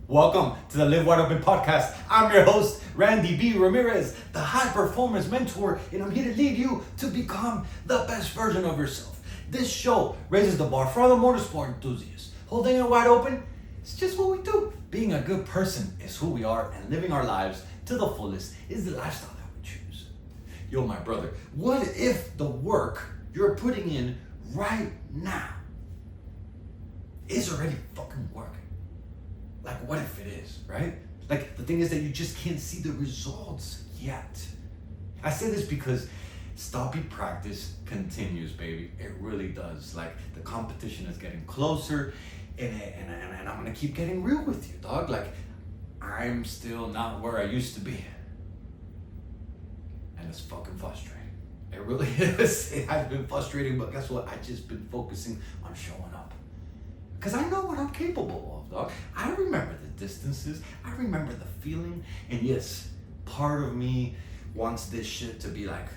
Welcome to the Live Wide Open podcast. I'm your host, Randy B. Ramirez, the high performance mentor, and I'm here to lead you to become the best version of yourself. This show raises the bar for all the motorsport enthusiasts. Holding it wide open, it's just what we do. Being a good person is who we are, and living our lives to the fullest is the lifestyle that we choose. Yo, my brother, what if the work you're putting in right now is already fucking working? Like, what if it is, right? Like, the thing is that you just can't see the results yet. I say this because stoppie practice continues, baby. It really does. Like, the competition is getting closer, and I'm gonna keep getting real with you, dog. Like, I'm still not where I used to be. And it's fucking frustrating. It really is. It has been frustrating, but guess what? I've just been focusing on showing up. Because I know what I'm capable of, dog. I remember the distances. I remember the feeling. And yes, part of me wants this shit to be like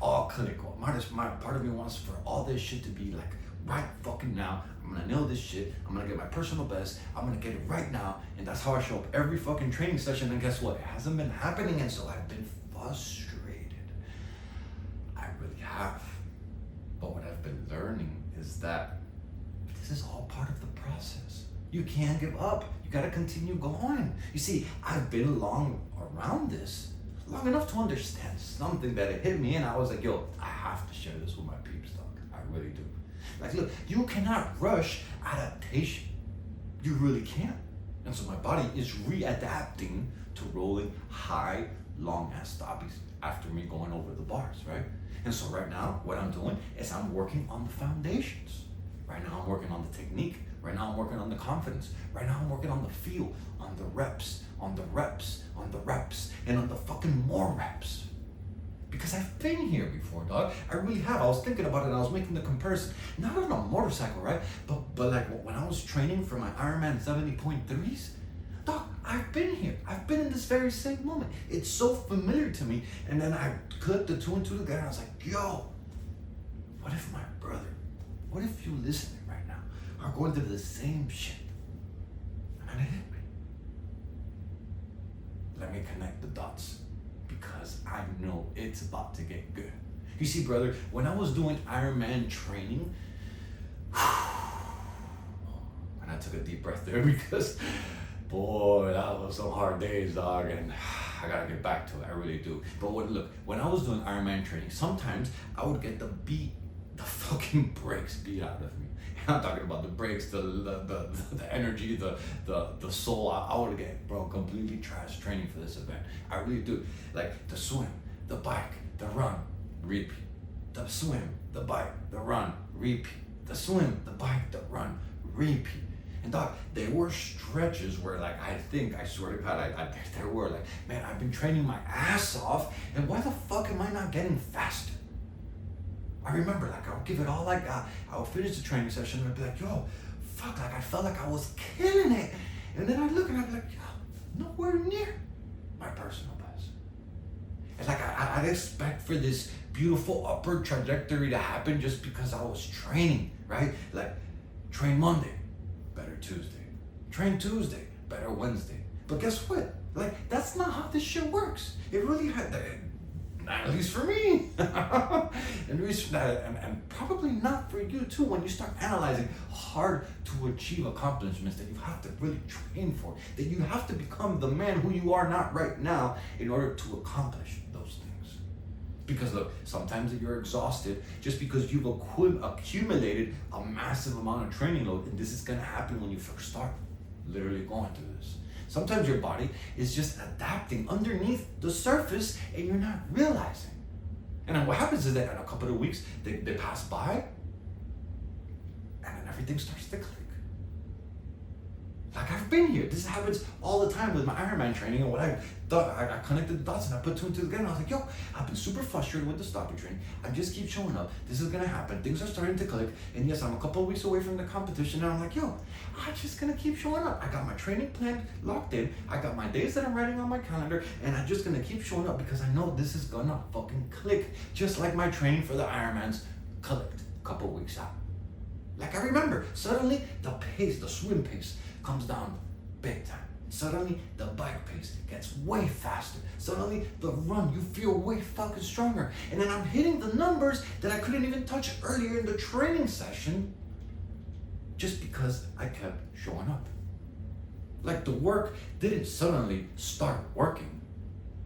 all clinical. Part of me wants for all this shit to be like right fucking now. I'm gonna nail this shit. I'm gonna get my personal best. I'm gonna get it right now. And that's how I show up every fucking training session. And guess what? It hasn't been happening. And so I've been frustrated. I really have. But what I've been learning is that this is all part of the process. You can't give up. You gotta continue going. You see, I've been long enough to understand something that it hit me, and I was like, yo, I have to share this with my peeps, dog. I really do. Like, look, you cannot rush adaptation. You really can't. And so my body is readapting to rolling high, long-ass stoppies after me going over the bars, right? And so right now, what I'm doing is I'm working on the foundations. Right now I'm working on the technique. Right now I'm working on the confidence. Right now I'm working on the feel, on the reps, on the reps, on the reps, and on the fucking more reps. Because I've been here before, dog. I really have. I was thinking about it and I was making the comparison. Not on a motorcycle, right? But like when I was training for my Ironman 70.3s, dog, I've been here. I've been in this very same moment. It's so familiar to me. And then I clipped the two and two together and I was like, yo, what if my brother, what if you listening right now are going through the same shit? And then it hit me. Let me connect the dots because I know it's about to get good. You see, brother, when I was doing Ironman training, and I took a deep breath there because, boy, that was some hard days, dog, and I gotta get back to it. I really do. But when I was doing Ironman training, sometimes I would get the fucking brakes beat out of me. I'm talking about the brakes, the energy, the soul. I would get, bro, completely trash training for this event. I really do. Like the swim, the bike, the run, repeat. The swim, the bike, the run, repeat. The swim, the bike, the run, repeat. And dog, there were stretches where like, I swear to God, there were like, man, I've been training my ass off, and why the fuck am I not getting faster? I remember, like, I would give it all like that. I would finish the training session and I'd be like, yo, fuck, like I felt like I was killing it. And then I'd look and I'd be like, yo, nowhere near my personal best. And like, I'd expect for this beautiful upward trajectory to happen just because I was training, right? Like, train Monday, better Tuesday. Train Tuesday, better Wednesday. But guess what? Like, that's not how this shit works. It really had, at least for me, and probably not for you too, when you start analyzing hard to achieve accomplishments that you have to really train for, that you have to become the man who you are not right now in order to accomplish those things. Because look, sometimes you're exhausted just because you've accumulated a massive amount of training load, and this is gonna happen when you first start literally going through this. Sometimes your body is just adapting underneath the surface and you're not realizing. And then what happens is that in a couple of weeks, they pass by and then everything starts to click. Like, I've been here. This happens all the time with my Ironman training, and what I thought, I connected the dots and I put two and two together, and I was like, yo, I've been super frustrated with the stoppie training. I just keep showing up. This is gonna happen. Things are starting to click, and yes, I'm a couple of weeks away from the competition, and I'm like, yo, I'm just gonna keep showing up. I got my training plan locked in. I got my days that I'm writing on my calendar, and I'm just gonna keep showing up because I know this is gonna fucking click, just like my training for the Ironmans clicked a couple of weeks out. Like, I remember, suddenly the pace, the swim pace, comes down big time. Suddenly, the bike pace gets way faster. Suddenly, the run, you feel way fucking stronger. And then I'm hitting the numbers that I couldn't even touch earlier in the training session just because I kept showing up. Like the work didn't suddenly start working.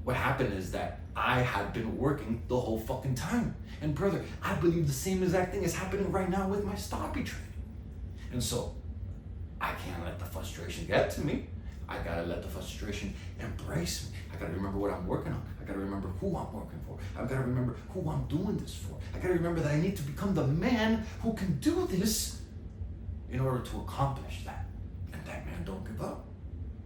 What happened is that I had been working the whole fucking time. And brother, I believe the same exact thing is happening right now with my stoppie training. And so, I can't let the frustration get to me. I gotta let the frustration embrace me. I gotta remember what I'm working on. I gotta remember who I'm working for. I gotta remember who I'm doing this for. I gotta remember that I need to become the man who can do this in order to accomplish that. And that man don't give up.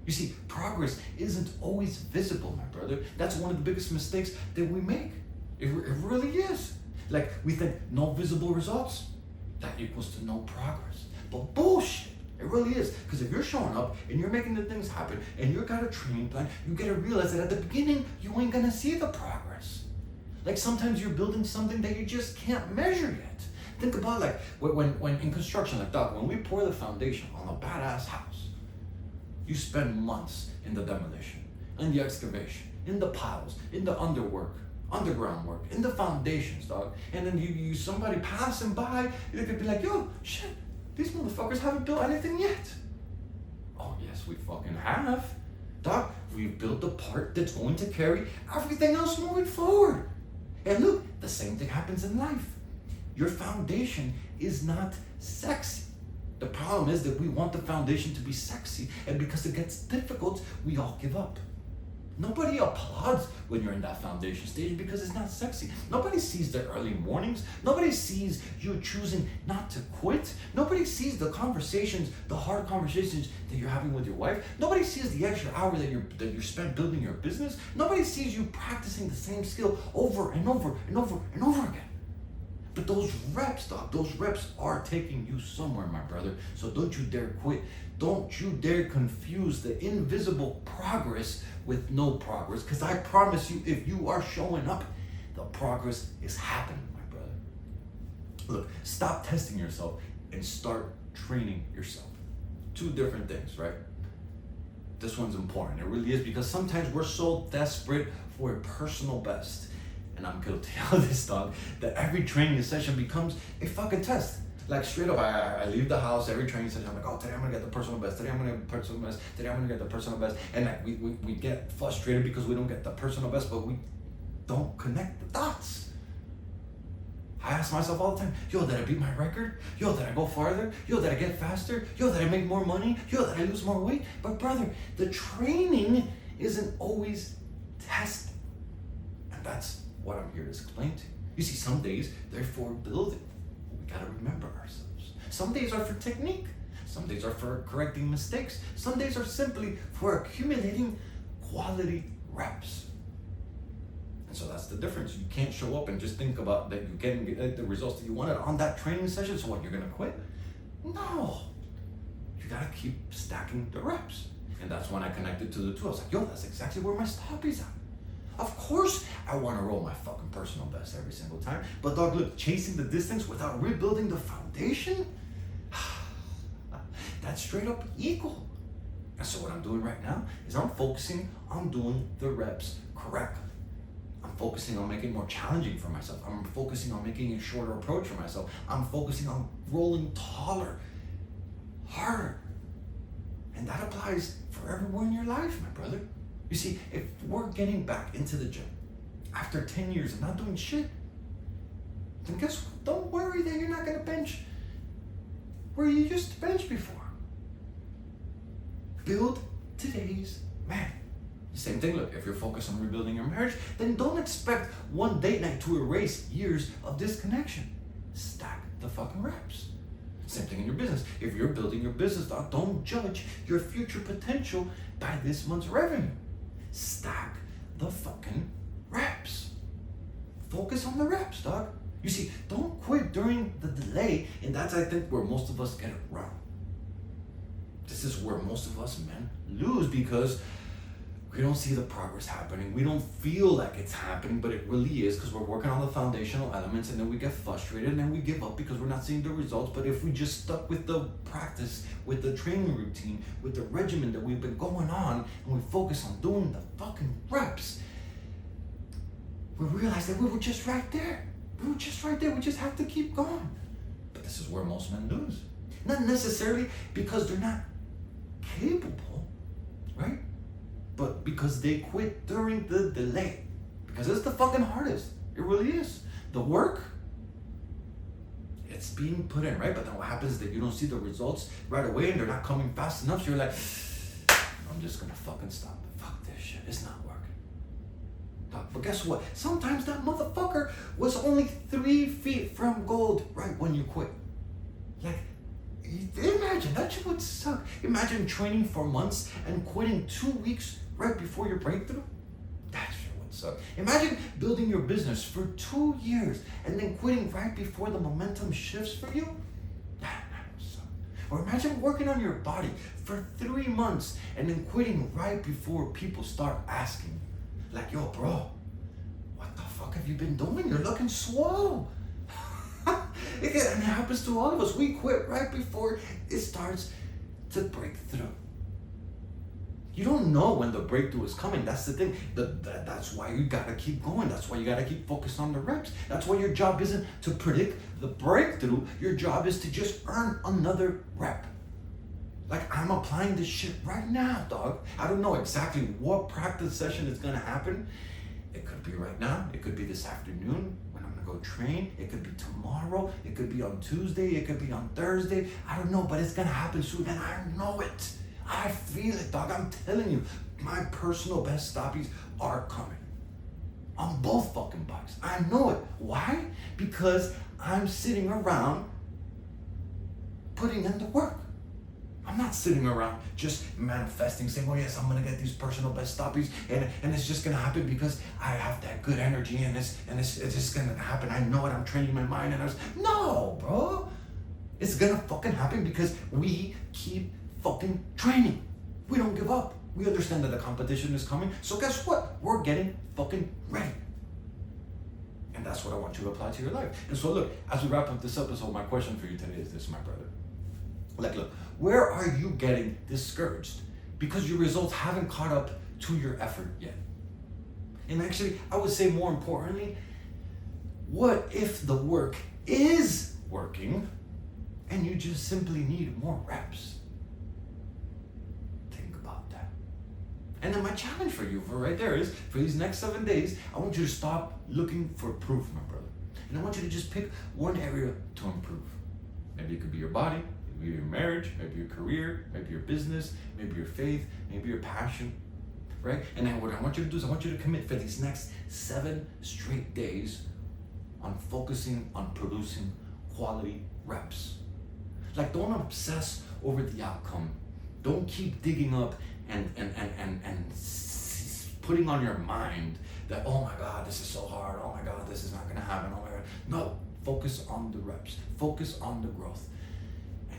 You see, progress isn't always visible, my brother. That's one of the biggest mistakes that we make. It really is. Like, we think no visible results, that equals to no progress. But bullshit. It really is. Because if you're showing up and you're making the things happen and you've got a training plan, you gotta realize that at the beginning, you ain't gonna see the progress. Like sometimes you're building something that you just can't measure yet. Think about like when in construction, like Doc, when we pour the foundation on a badass house, you spend months in the demolition, in the excavation, in the piles, in the underground work, in the foundations, dog. And then you somebody passing by, they could be like, yo, shit. These motherfuckers haven't built anything yet. Oh yes, we fucking have. Doc, we've built the part that's going to carry everything else moving forward. And look, the same thing happens in life. Your foundation is not sexy. The problem is that we want the foundation to be sexy, and because it gets difficult, we all give up. Nobody applauds when you're in that foundation stage because it's not sexy. Nobody sees the early mornings. Nobody sees you choosing not to quit. Nobody sees the conversations, the hard conversations that you're having with your wife. Nobody sees the extra hour that you spent building your business. Nobody sees you practicing the same skill over and over and over and over again. But those reps, Doc, those reps are taking you somewhere, my brother. So don't you dare quit. Don't you dare confuse the invisible progress with no progress. Because I promise you, if you are showing up, the progress is happening, my brother. Look, stop testing yourself and start training yourself. Two different things, right? This one's important. It really is, because sometimes we're so desperate for a personal best. And I'm guilty of this, dog, that every training session becomes a fucking test. Like straight up, I leave the house every training session. I'm like, oh, today I'm gonna get the personal best. Today I'm gonna get the personal best. Today I'm gonna get the personal best. And like we get frustrated because we don't get the personal best, but we don't connect the dots. I ask myself all the time, yo, did I beat my record? Yo, did I go farther? Yo, did I get faster? Yo, did I make more money? Yo, did I lose more weight? But brother, the training isn't always testing. And that's what I'm here to explain to you. You see, some days they're for building. We gotta remember ourselves. Some days are for technique. Some days are for correcting mistakes. Some days are simply for accumulating quality reps. And so that's the difference. You can't show up and just think about that you're getting the results that you wanted on that training session. So what, you're gonna quit? No. You gotta keep stacking the reps. And that's when I connected to the two. I was like, yo, that's exactly where my stoppies at. Of course, I want to roll my fucking personal best every single time. But dog, look, chasing the distance without rebuilding the foundation, that's straight up equal. And so what I'm doing right now is I'm focusing on doing the reps correctly. I'm focusing on making it more challenging for myself. I'm focusing on making a shorter approach for myself. I'm focusing on rolling taller, harder. And that applies for everywhere in your life, my brother. You see, if we're getting back into the gym after 10 years of not doing shit, then guess what? Don't worry that you're not going to bench where you used to bench before. Build today's man. Same thing, look, if you're focused on rebuilding your marriage, then don't expect one date night to erase years of disconnection. Stack the fucking reps. Same thing in your business. If you're building your business, dog, don't judge your future potential by this month's revenue. Stack the fucking reps. Focus on the reps, dog. You see, don't quit during the delay, and that's, I think, where most of us get it wrong. This is where most of us men lose, because We don't see the progress happening. We don't feel like it's happening, but it really is, because we're working on the foundational elements, and then we get frustrated and then we give up because we're not seeing the results. But if we just stuck with the practice, with the training routine, with the regimen that we've been going on, and we focus on doing the fucking reps, we realize that we were just right there. We were just right there. We just have to keep going. But this is where most men lose. Not necessarily because they're not capable, right? But because they quit during the delay. Because it's the fucking hardest. It really is. The work, it's being put in, right? But then what happens is that you don't see the results right away, and they're not coming fast enough. So you're like, I'm just gonna fucking stop. Fuck this shit. It's not working. But guess what? Sometimes that motherfucker was only 3 feet from gold right when you quit. Like, imagine, that shit would suck. Imagine training for months and quitting 2 weeks right before your breakthrough. That shit would suck. Imagine building your business for 2 years and then quitting right before the momentum shifts for you. That would suck. Or imagine working on your body for 3 months and then quitting right before people start asking, like, yo, bro, what the fuck have you been doing? You're looking swole. And it happens to all of us. We quit right before it starts to break through. You don't know when the breakthrough is coming. That's the thing. That's why you gotta keep going. That's why you gotta keep focused on the reps. That's why your job isn't to predict the breakthrough. Your job is to just earn another rep. Like, I'm applying this shit right now, dog. I don't know exactly what practice session is gonna happen. It could be right now. It could be this afternoon when I'm gonna go train. It could be tomorrow. It could be on Tuesday. It could be on Thursday. I don't know, but it's gonna happen soon, and I know it. I feel it, dog. I'm telling you, my personal best stoppies are coming. On both fucking bikes. I know it. Why? Because I'm sitting around putting in the work. I'm not sitting around just manifesting, saying, oh yes, I'm gonna get these personal best stoppies, and it's just gonna happen because I have that good energy, and it's just gonna happen. I know it. I'm training my mind, and no, bro. It's gonna fucking happen because we keep fucking training. We don't give up. We understand that the competition is coming. So guess what? We're getting fucking ready. And that's what I want you to apply to your life. And so look, as we wrap up this episode, my question for you today is this, my brother. Like, look, where are you getting discouraged because your results haven't caught up to your effort yet? And actually, I would say more importantly, what if the work is working and you just simply need more reps? Think about that. And then my challenge for you for right there is, for these next 7 days, I want you to stop looking for proof, my brother. And I want you to just pick one area to improve. Maybe it could be your body, maybe your marriage, maybe your career, maybe your business, maybe your faith, maybe your passion, right? And then what I want you to do is I want you to commit for these next 7 straight days on focusing on producing quality reps. Like, don't obsess over the outcome. Don't keep digging up and putting on your mind that, oh my God, this is so hard. Oh my God, this is not gonna happen. Oh my God. No, focus on the reps. Focus on the growth.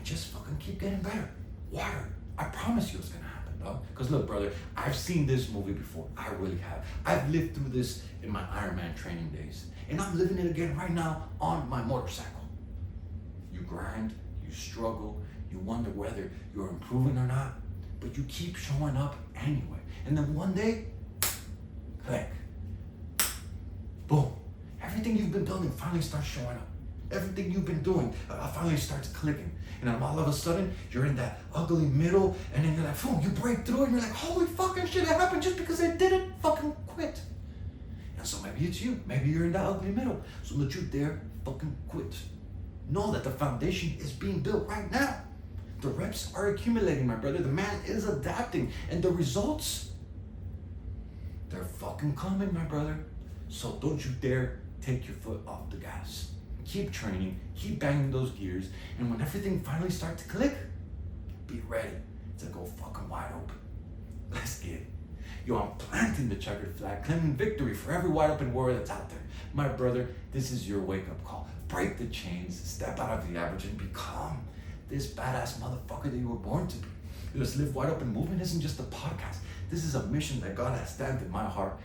Just fucking keep getting better. Water. I promise you it's gonna happen, dog. Because look, brother, I've seen this movie before. I really have. I've lived through this in my Ironman training days. And I'm living it again right now on my motorcycle. You grind, you struggle, you wonder whether you're improving or not, but you keep showing up anyway. And then one day, click. Boom. Everything you've been building finally starts showing up. Everything you've been doing finally starts clicking. And then all of a sudden, you're in that ugly middle, and then you're like, boom, you break through it, and you're like, holy fucking shit, it happened just because I didn't fucking quit. And so maybe it's you. Maybe you're in that ugly middle. So don't you dare fucking quit. Know that the foundation is being built right now. The reps are accumulating, my brother. The man is adapting. And the results, they're fucking coming, my brother. So don't you dare take your foot off the gas. Keep training, keep banging those gears, and when everything finally starts to click, be ready to go fucking wide open. Let's get it. Yo, I'm planting the checkered flag, claiming victory for every wide open warrior that's out there. My brother, this is your wake-up call. Break the chains, step out of the average, and become this badass motherfucker that you were born to be. This Live Wide Open movement isn't just a podcast. This is a mission that God has stamped in my heart,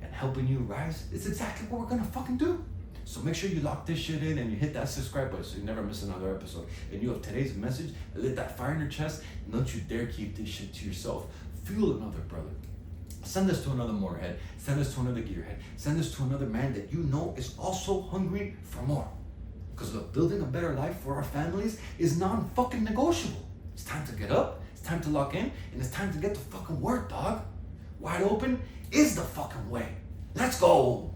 and helping you rise is exactly what we're gonna fucking do. So make sure you lock this shit in and you hit that subscribe button so you never miss another episode. And you have today's message, lit that fire in your chest, and don't you dare keep this shit to yourself. Fuel another brother. Send this to another moorhead. Send this to another gearhead. Send this to another man that you know is also hungry for more. Because look, building a better life for our families is non-fucking negotiable. It's time to get up, it's time to lock in, and it's time to get to fucking work, dog. Wide open is the fucking way. Let's go.